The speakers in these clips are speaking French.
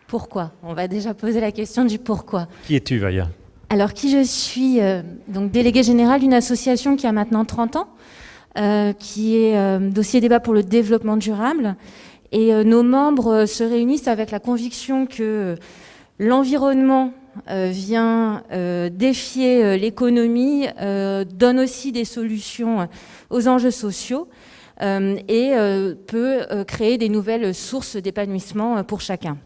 Pourquoi? On va déjà poser la question du pourquoi. Qui es-tu, Vaya? Alors, qui je suis? Donc, déléguée générale d'une association qui a maintenant 30 ans, qui est Dossier Débat pour le développement durable. Et nos membres se réunissent avec la conviction que l'environnement vient défier l'économie, donne aussi des solutions aux enjeux sociaux et peut créer des nouvelles sources d'épanouissement pour chacun.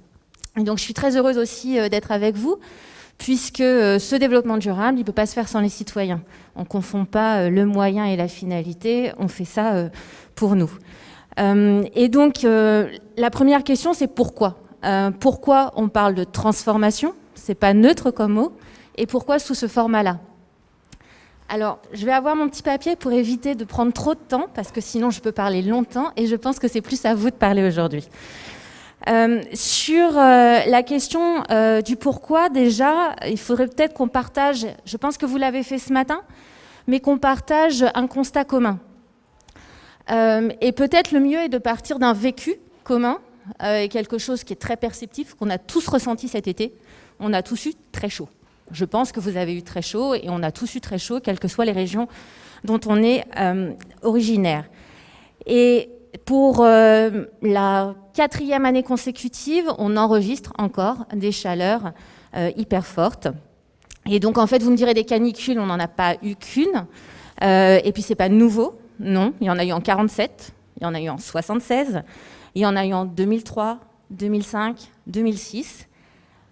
Et donc je suis très heureuse aussi d'être avec vous, puisque ce développement durable, il ne peut pas se faire sans les citoyens. On ne confond pas le moyen et la finalité, on fait ça pour nous. Et donc la première question, c'est pourquoi? Pourquoi on parle de transformation? C'est pas neutre comme mot. Et pourquoi sous ce format-là? Alors, je vais avoir mon petit papier pour éviter de prendre trop de temps, parce que sinon je peux parler longtemps, et je pense que c'est plus à vous de parler aujourd'hui. Sur la question du pourquoi, déjà, il faudrait peut-être qu'on partage, je pense que vous l'avez fait ce matin, mais qu'on partage un constat commun. Et peut-être le mieux est de partir d'un vécu commun, quelque chose qui est très perceptif, qu'on a tous ressenti cet été. On a tous eu très chaud. Je pense que vous avez eu très chaud et on a tous eu très chaud, quelles que soient les régions dont on est originaire. Et pour la 4e année consécutive, on enregistre encore des chaleurs hyper fortes. Et donc, en fait, vous me direz des canicules, on n'en a pas eu qu'une. Et puis, c'est pas nouveau, non. Il y en a eu en 47, il y en a eu en 76, il y en a eu en 2003, 2005, 2006,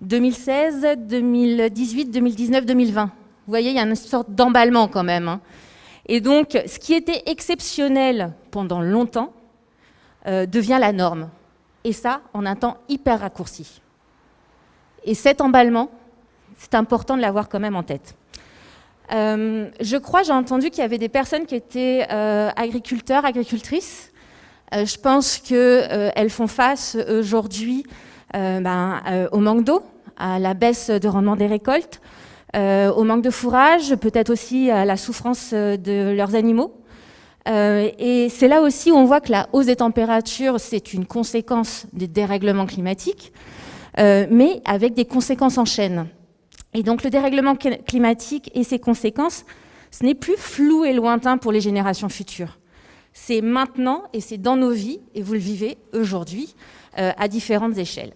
2016, 2018, 2019, 2020. Vous voyez, il y a une sorte d'emballement quand même, hein. Et donc, ce qui était exceptionnel pendant longtemps devient la norme. Et ça, en un temps hyper raccourci. Et cet emballement, c'est important de l'avoir quand même en tête. Je crois, j'ai entendu qu'il y avait des personnes qui étaient agriculteurs, agricultrices. Je pense qu'elles font face aujourd'hui au manque d'eau, à la baisse de rendement des récoltes, au manque de fourrage, peut-être aussi à la souffrance de leurs animaux. Et c'est là aussi où on voit que la hausse des températures, c'est une conséquence des dérèglements climatiques, mais avec des conséquences en chaîne. Et donc le dérèglement climatique et ses conséquences, ce n'est plus flou et lointain pour les générations futures. C'est maintenant et c'est dans nos vies, et vous le vivez aujourd'hui, à différentes échelles.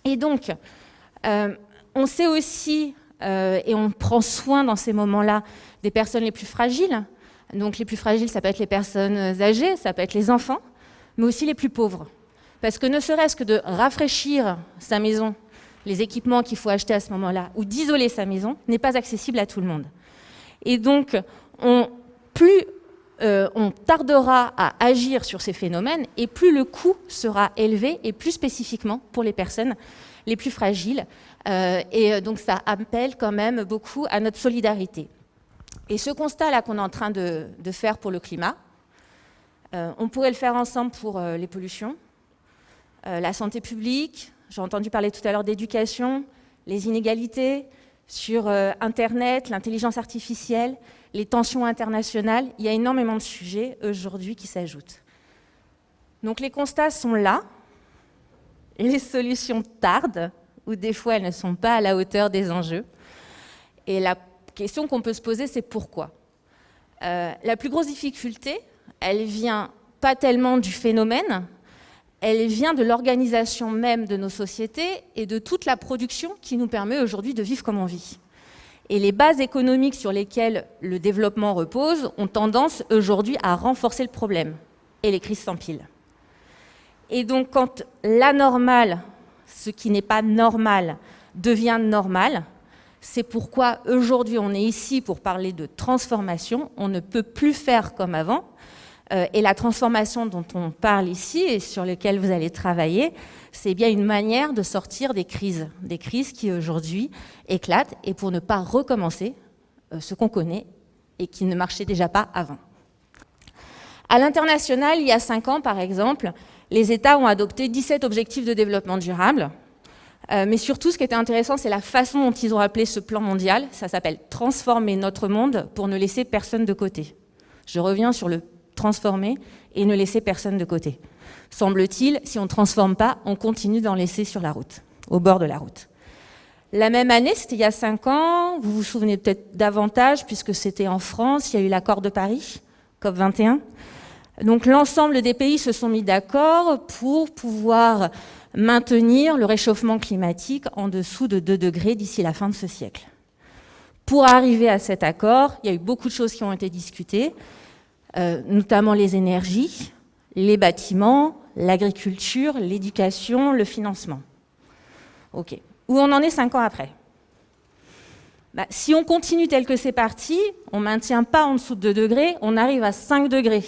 Et donc, on sait aussi, et on prend soin dans ces moments-là, des personnes les plus fragiles. Donc les plus fragiles, ça peut être les personnes âgées, ça peut être les enfants, mais aussi les plus pauvres. Parce que ne serait-ce que de rafraîchir sa maison, les équipements qu'il faut acheter à ce moment-là, ou d'isoler sa maison, n'est pas accessible à tout le monde. Et donc, plus on tardera à agir sur ces phénomènes, et plus le coût sera élevé, et plus spécifiquement pour les personnes les plus fragiles. Et donc, ça appelle quand même beaucoup à notre solidarité. Et ce constat-là qu'on est en train de faire pour le climat, on pourrait le faire ensemble pour les pollutions, la santé publique. J'ai entendu parler tout à l'heure d'éducation, les inégalités, sur Internet, l'intelligence artificielle, les tensions internationales. Il y a énormément de sujets aujourd'hui qui s'ajoutent. Donc les constats sont là, les solutions tardent, ou des fois elles ne sont pas à la hauteur des enjeux. Et la question qu'on peut se poser, c'est pourquoi? La plus grosse difficulté, elle vient pas tellement du phénomène, elle vient de l'organisation même de nos sociétés et de toute la production qui nous permet aujourd'hui de vivre comme on vit. Et les bases économiques sur lesquelles le développement repose ont tendance aujourd'hui à renforcer le problème. Et les crises s'empilent. Et donc quand l'anormal, ce qui n'est pas normal, devient normal, c'est pourquoi aujourd'hui on est ici pour parler de transformation. On ne peut plus faire comme avant. Et la transformation dont on parle ici et sur lesquelles vous allez travailler, c'est bien une manière de sortir des crises qui aujourd'hui éclatent, et pour ne pas recommencer ce qu'on connaît et qui ne marchait déjà pas avant. À l'international, il y a 5 ans par exemple, les États ont adopté 17 objectifs de développement durable. Mais surtout, ce qui était intéressant, c'est la façon dont ils ont appelé ce plan mondial. Ça s'appelle « Transformer notre monde pour ne laisser personne de côté ». Je reviens sur le transformer et ne laisser personne de côté. Semble-t-il, si on ne transforme pas, on continue d'en laisser sur la route. au bord de la route. La même année, c'était il y a 5 ans, vous vous souvenez peut-être davantage, puisque c'était en France, il y a eu l'accord de Paris, COP21. Donc l'ensemble des pays se sont mis d'accord pour pouvoir maintenir le réchauffement climatique en dessous de 2 degrés d'ici la fin de ce siècle. Pour arriver à cet accord, il y a eu beaucoup de choses qui ont été discutées, notamment les énergies, les bâtiments, l'agriculture, l'éducation, le financement. OK. Où on en est 5 ans après? Si on continue tel que c'est parti, on ne maintient pas en dessous de 2 degrés, on arrive à 5 degrés.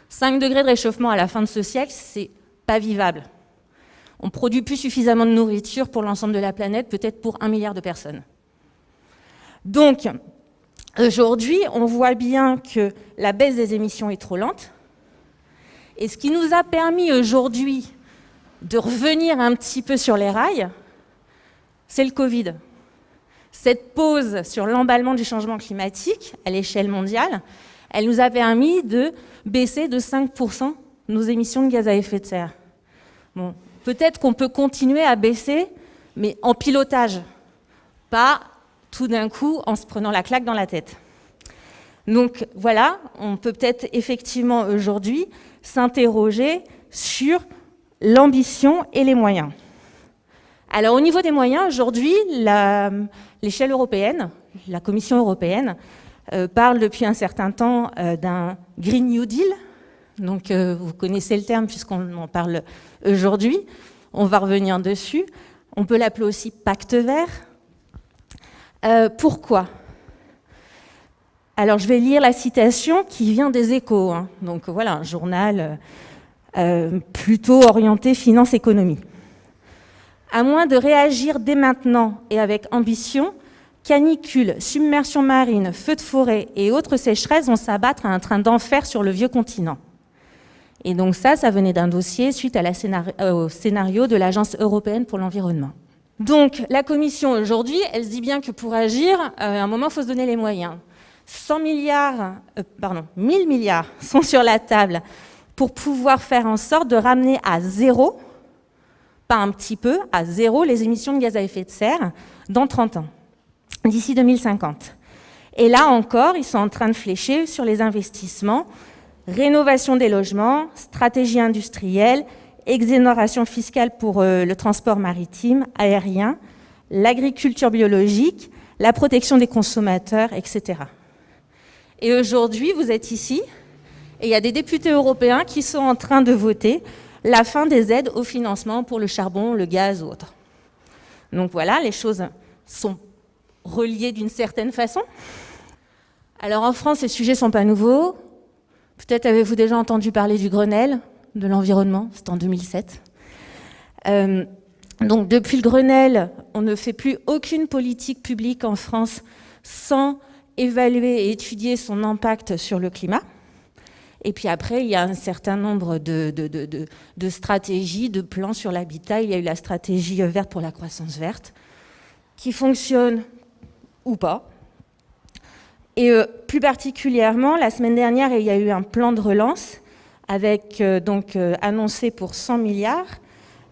5 degrés de réchauffement à la fin de ce siècle, c'est pas vivable. On ne produit plus suffisamment de nourriture pour l'ensemble de la planète, peut-être pour 1 milliard de personnes. Donc, aujourd'hui, on voit bien que la baisse des émissions est trop lente. Et ce qui nous a permis aujourd'hui de revenir un petit peu sur les rails, c'est le Covid. Cette pause sur l'emballement du changement climatique à l'échelle mondiale, elle nous a permis de baisser de 5% nos émissions de gaz à effet de serre. Bon, peut-être qu'on peut continuer à baisser, mais en pilotage, pas tout d'un coup en se prenant la claque dans la tête. Donc voilà, on peut peut-être effectivement aujourd'hui s'interroger sur l'ambition et les moyens. Alors au niveau des moyens, aujourd'hui, l'échelle européenne, la Commission européenne, parle depuis un certain temps d'un Green New Deal. Donc vous connaissez le terme puisqu'on en parle aujourd'hui. On va revenir dessus. On peut l'appeler aussi pacte vert. Pourquoi ? Alors je vais lire la citation qui vient des Échos. Donc voilà, un journal plutôt orienté finance-économie. À moins de réagir dès maintenant et avec ambition, canicules, submersion marine, feux de forêt et autres sécheresses vont s'abattre à un train d'enfer sur le vieux continent. Et donc ça venait d'un dossier suite à au scénario de l'Agence européenne pour l'environnement. Donc la Commission aujourd'hui, elle se dit bien que pour agir, à un moment, il faut se donner les moyens. 1000 milliards sont sur la table pour pouvoir faire en sorte de ramener à zéro, pas un petit peu, à zéro les émissions de gaz à effet de serre dans 30 ans, d'ici 2050. Et là encore, ils sont en train de flécher sur les investissements, rénovation des logements, stratégie industrielle, exonération fiscale pour le transport maritime, aérien, l'agriculture biologique, la protection des consommateurs, etc. Et aujourd'hui, vous êtes ici, et il y a des députés européens qui sont en train de voter la fin des aides au financement pour le charbon, le gaz ou autre. Donc voilà, les choses sont reliées d'une certaine façon. Alors en France, ces sujets ne sont pas nouveaux. Peut-être avez-vous déjà entendu parler du Grenelle de l'environnement, c'était en 2007. Donc depuis le Grenelle, on ne fait plus aucune politique publique en France sans évaluer et étudier son impact sur le climat. Et puis après, il y a un certain nombre de stratégies, de plans sur l'habitat. Il y a eu la stratégie verte pour la croissance verte, qui fonctionne ou pas. Et plus particulièrement, la semaine dernière, il y a eu un plan de relance avec annoncé pour 100 milliards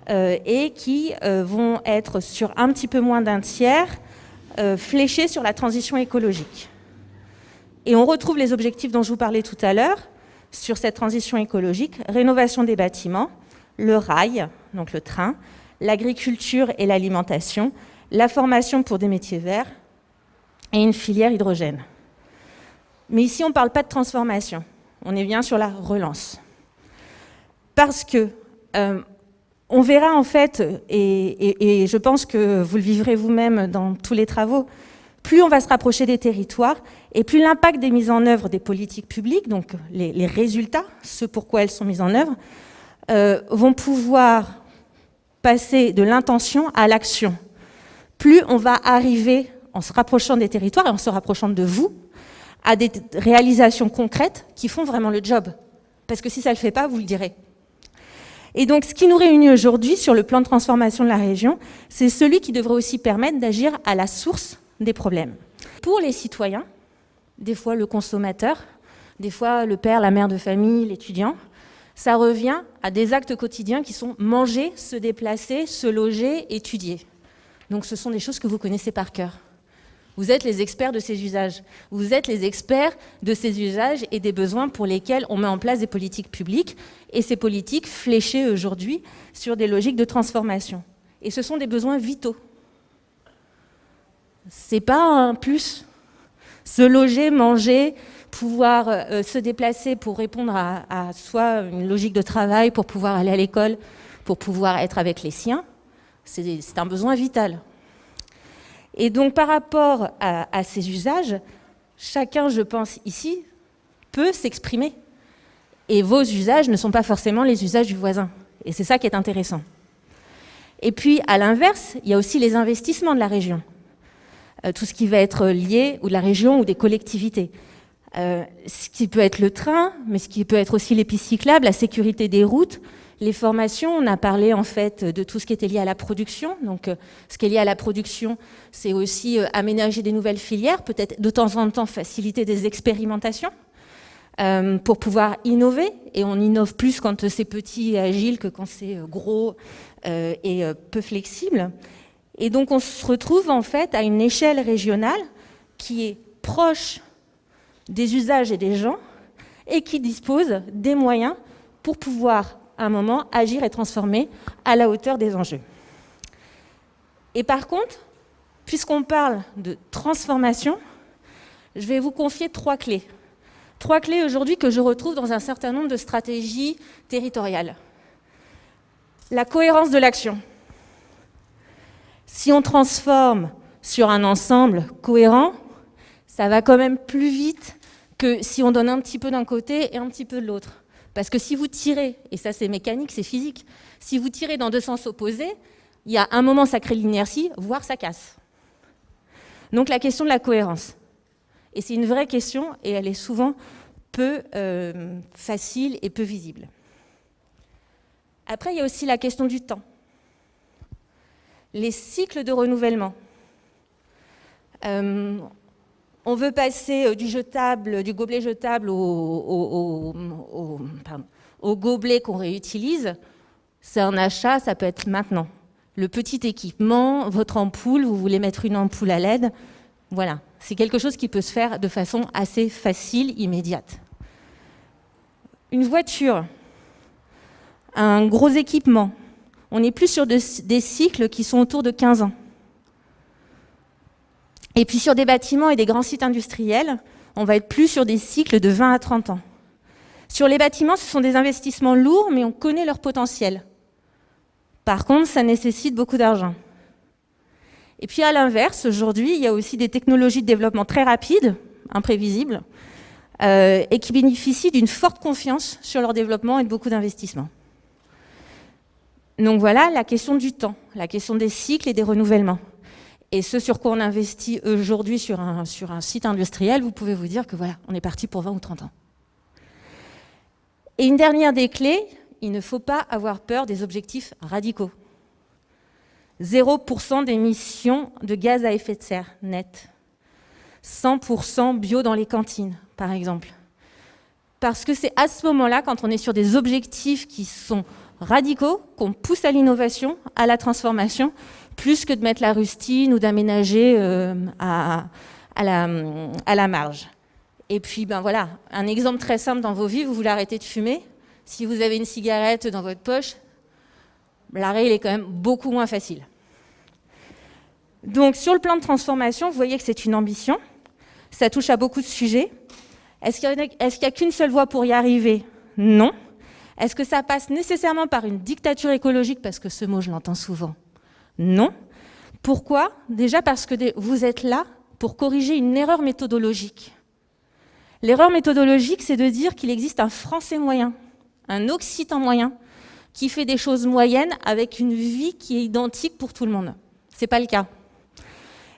et qui vont être sur un petit peu moins d'un tiers fléchés sur la transition écologique. Et on retrouve les objectifs dont je vous parlais tout à l'heure sur cette transition écologique, rénovation des bâtiments, le rail, donc le train, l'agriculture et l'alimentation, la formation pour des métiers verts et une filière hydrogène. Mais ici, on ne parle pas de transformation, on est bien sur la relance. Parce que on verra en fait, et je pense que vous le vivrez vous-même dans tous les travaux, plus on va se rapprocher des territoires et plus l'impact des mises en œuvre des politiques publiques, donc les résultats, ce pourquoi elles sont mises en œuvre, vont pouvoir passer de l'intention à l'action. Plus on va arriver, en se rapprochant des territoires et en se rapprochant de vous, à des réalisations concrètes qui font vraiment le job. Parce que si ça ne le fait pas, vous le direz. Et donc, ce qui nous réunit aujourd'hui sur le plan de transformation de la région, c'est celui qui devrait aussi permettre d'agir à la source des problèmes. Pour les citoyens, des fois le consommateur, des fois le père, la mère de famille, l'étudiant, Ça revient à des actes quotidiens qui sont manger, se déplacer, se loger, étudier. Donc ce sont des choses que vous connaissez par cœur. Vous êtes les experts de ces usages. Vous êtes les experts de ces usages et des besoins pour lesquels on met en place des politiques publiques, et ces politiques fléchées aujourd'hui sur des logiques de transformation. Et ce sont des besoins vitaux. C'est pas un plus. Se loger, manger, pouvoir se déplacer pour répondre à soit une logique de travail, pour pouvoir aller à l'école, pour pouvoir être avec les siens, c'est un besoin vital. Et donc par rapport à ces usages, chacun, je pense ici, peut s'exprimer. Et vos usages ne sont pas forcément les usages du voisin. Et c'est ça qui est intéressant. Et puis à l'inverse, il y a aussi les investissements de la région. Tout ce qui va être lié, ou de la région, ou des collectivités. Ce qui peut être le train, mais ce qui peut être aussi les pistes cyclables, la sécurité des routes, les formations. On a parlé en fait de tout ce qui était lié à la production. Donc ce qui est lié à la production, c'est aussi aménager des nouvelles filières, peut-être de temps en temps faciliter des expérimentations pour pouvoir innover. Et on innove plus quand c'est petit et agile que quand c'est gros et peu flexible. Et donc on se retrouve en fait à une échelle régionale qui est proche des usages et des gens et qui dispose des moyens pour pouvoir à un moment agir et transformer à la hauteur des enjeux. Et par contre, puisqu'on parle de transformation, je vais vous confier 3 clés. 3 clés aujourd'hui que je retrouve dans un certain nombre de stratégies territoriales. La cohérence de l'action. Si on transforme sur un ensemble cohérent, ça va quand même plus vite que si on donne un petit peu d'un côté et un petit peu de l'autre. Parce que si vous tirez, et ça c'est mécanique, c'est physique, si vous tirez dans 2 sens opposés, il y a un moment ça crée l'inertie, voire ça casse. Donc la question de la cohérence. Et c'est une vraie question et elle est souvent peu facile et peu visible. Après, il y a aussi la question du temps. Les cycles de renouvellement. On veut passer du gobelet jetable au gobelet qu'on réutilise. C'est un achat, ça peut être maintenant. Le petit équipement, votre ampoule, vous voulez mettre une ampoule à LED, voilà. C'est quelque chose qui peut se faire de façon assez facile, immédiate. Une voiture, un gros équipement, on est plus sur des cycles qui sont autour de 15 ans. Et puis sur des bâtiments et des grands sites industriels, on va être plus sur des cycles de 20 à 30 ans. Sur les bâtiments, ce sont des investissements lourds, mais on connaît leur potentiel. Par contre, ça nécessite beaucoup d'argent. Et puis à l'inverse, aujourd'hui, il y a aussi des technologies de développement très rapides, imprévisibles, et qui bénéficient d'une forte confiance sur leur développement et de beaucoup d'investissements. Donc voilà la question du temps, la question des cycles et des renouvellements. Et ce sur quoi on investit aujourd'hui sur un site industriel, vous pouvez vous dire que voilà, on est parti pour 20 ou 30 ans. Et une dernière des clés, il ne faut pas avoir peur des objectifs radicaux. 0% d'émissions de gaz à effet de serre net. 100% bio dans les cantines, par exemple. Parce que c'est à ce moment-là, quand on est sur des objectifs qui sont radicaux, qu'on pousse à l'innovation, à la transformation, plus que de mettre la rustine ou d'aménager à la marge. Et puis, ben voilà, un exemple très simple dans vos vies, vous voulez arrêter de fumer. Si vous avez une cigarette dans votre poche, l'arrêt, il est quand même beaucoup moins facile. Donc, sur le plan de transformation, vous voyez que c'est une ambition. Ça touche à beaucoup de sujets. Est-ce qu'il n'y a qu'une seule voie pour y arriver? Non. Est-ce que ça passe nécessairement par une dictature écologique? Parce que ce mot, je l'entends souvent. Non. Pourquoi? Déjà parce que vous êtes là pour corriger une erreur méthodologique. L'erreur méthodologique, c'est de dire qu'il existe un Français moyen, un Occitan moyen, qui fait des choses moyennes avec une vie qui est identique pour tout le monde. Ce n'est pas le cas.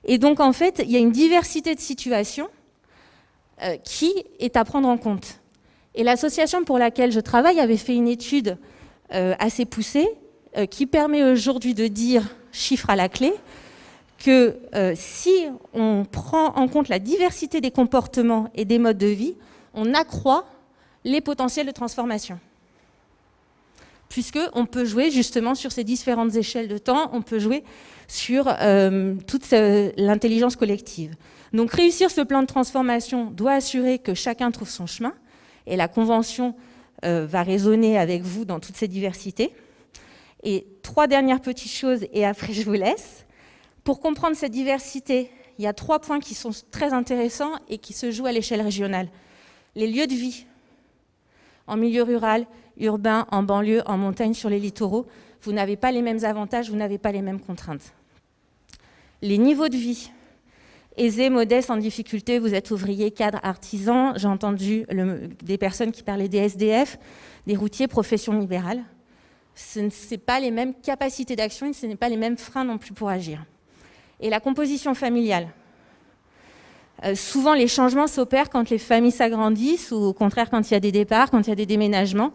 Et donc, en fait, il y a une diversité de situations qui est à prendre en compte. Et l'association pour laquelle je travaille avait fait une étude assez poussée qui permet aujourd'hui de dire, chiffre à la clé, que si on prend en compte la diversité des comportements et des modes de vie, on accroît les potentiels de transformation. puisqu'on peut jouer justement sur ces différentes échelles de temps, on peut jouer sur toute l'intelligence collective. Donc réussir ce plan de transformation doit assurer que chacun trouve son chemin, et la Convention va résonner avec vous dans toutes ces diversités. Et 3 dernières petites choses, et après je vous laisse. Pour comprendre cette diversité, il y a 3 points qui sont très intéressants et qui se jouent à l'échelle régionale. Les lieux de vie, en milieu rural, urbain, en banlieue, en montagne, sur les littoraux, vous n'avez pas les mêmes avantages, vous n'avez pas les mêmes contraintes. Les niveaux de vie, aisés, modestes, en difficulté, vous êtes ouvrier, cadre, artisan, j'ai entendu des personnes qui parlaient des SDF, des routiers, professions libérales. Ce n'est pas les mêmes capacités d'action et ce n'est pas les mêmes freins non plus pour agir. Et la composition familiale. Souvent, les changements s'opèrent quand les familles s'agrandissent ou au contraire quand il y a des départs, quand il y a des déménagements.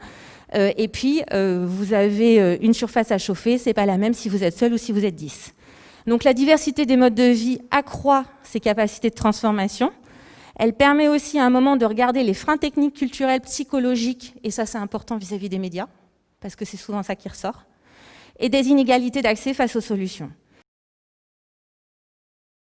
Et puis, vous avez une surface à chauffer, ce n'est pas la même si vous êtes seul ou si vous êtes 10. Donc la diversité des modes de vie accroît ses capacités de transformation. Elle permet aussi à un moment de regarder les freins techniques, culturels, psychologiques, et ça c'est important vis-à-vis des médias, parce que c'est souvent ça qui ressort, et des inégalités d'accès face aux solutions.